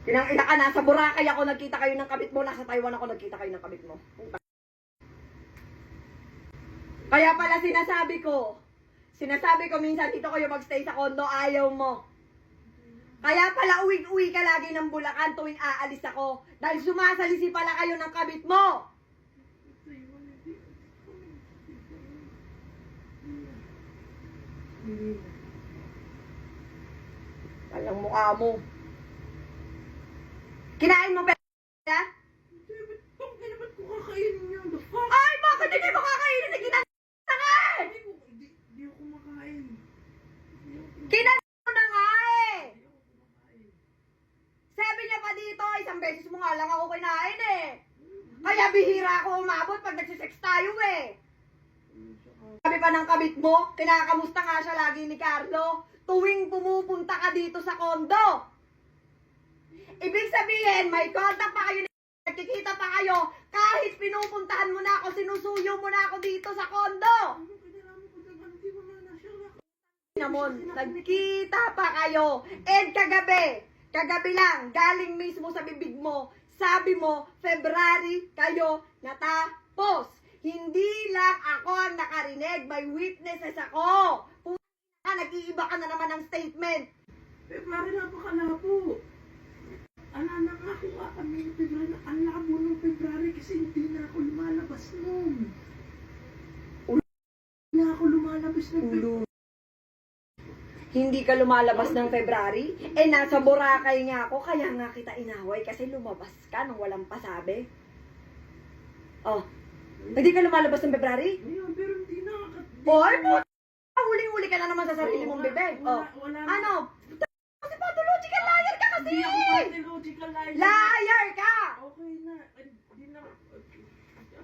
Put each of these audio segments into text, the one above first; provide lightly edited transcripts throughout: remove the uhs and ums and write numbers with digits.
Kinang ina ka, nasa Boracay ako nagkita kayo ng kabit mo, nasa Taiwan ako nagkita kayo ng kabit mo. Kaya pala sinasabi ko minsan dito kayo magstay sa condo, ayaw mo. Kaya pala uwing-uwi ka lagi ng Bulacan tuwing aalis ako. Dahil sumasalisi pala kayo ng kabit mo. Walang mukha mo. Kinain mo pera? Ba't ko kakainin niyo? The fuck? Ay, bakit hindi mo kakainin na kinanta ka? Hindi ako kumakain. Kinanta mo na nga eh. Sabi niya pa dito, isang beses mo nga lang ako kinain eh. Kaya bihira ako umabot pag nagsisex tayo eh. Sabi pa ng kabit mo, kinakamusta nga siya lagi ni Carlo, tuwing pumupunta ka dito sa condo. Ibig sabihin, may contact pa kayo, nagkikita pa kayo, kahit pinupuntahan mo na ako, sinusuyo mo na ako dito sa condo. Namon, nagkita pa kayo. And kagabi lang, galing mismo sa bibig mo, sabi mo, February kayo natapos. Hindi lang ako ang nakarinig, may witnesses ako. Nag-iiba ka na naman ng statement. February napakalabo. Alala nga ako kami ng February. Ang labo ng February kasi hindi na ako lumalabas nun. Hindi na ako lumalabas ng February. Hindi ka lumalabas ng February? Eh, nasa Boracay nga ako, kaya nga kita inaway kasi lumabas ka nang walang pasabi. Oh, hindi ka lumalabas ng February? Ngayon, pero hindi na. Oy, huling-huli ka na naman sa sarili mong bibig. Oh, ano? Kasi pathological liar ka kasi! Hindi ako pathological liar. Liar ka! Okay na. Hindi na.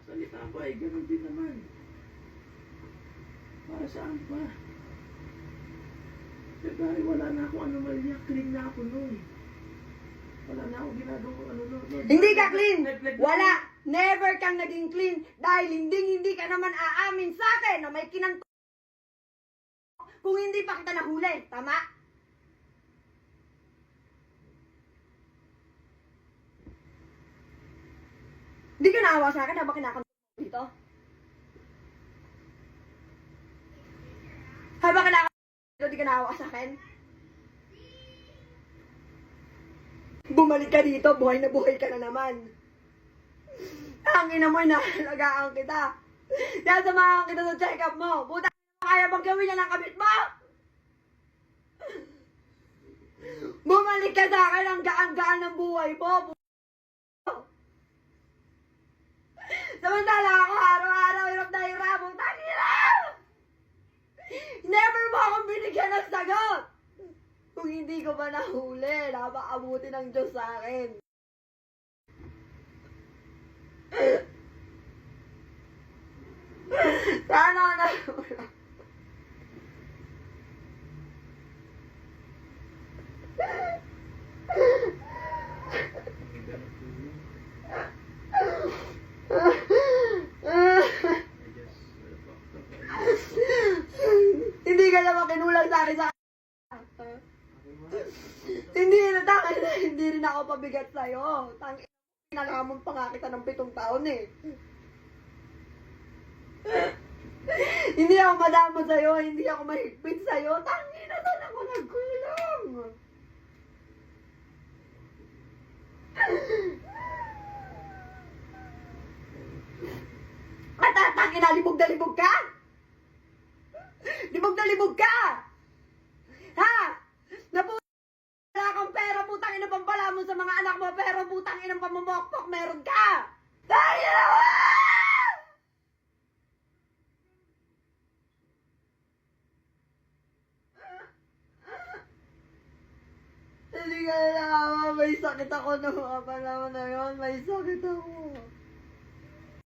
Salita ba eh, ganun din naman. Para saan pa? February, wala na akong anomalya. Clean na ako nun. Wala na akong ginagawang ano nun. Hindi ka clean! Wala! Never kang naging clean dahil hindi ka naman aamin sa akin na may kinanto kung hindi pa kita nahuli. Tama? Hindi ka naawa sa akin habang kinakanto dito? Habang kinakanto dito, di ka naawa sa akin? Bumalik ka dito, buhay na buhay ka na naman. Ang ina mo, inahalagaan kita. Nasamahan kita sa check-up mo. Puta, kaya bang gawin niya ng kabit mo? Bumalik ka sa akin, ang gaan-gaan ng buhay mo. Samantala ako, araw-araw, hirap na hirap. Putang ina! Never mo akong binigyan ng sagot. Kung hindi ko ba nahuli, napakabuti ng Diyos sa akin. Sana na. Hindi ka naman kinulang sa akin sa hindi rin ako pabigat sa'yo. Pinalamon pa nga kita ng 7 taon eh. Hindi ako madamo sa'yo, hindi ako mahigpit sa'yo. Tangina, saan ako nagkulang? Tangina, libog na libog ka? Libog na libog ka? Ha? Wala kang pera, putang ina pampala mo sa mga anak mo, pero putang ina pamamokpok, meron ka! Tangina mo! Hindi ka na, may sakit ako nung mga panahon na yun, may sakit ako.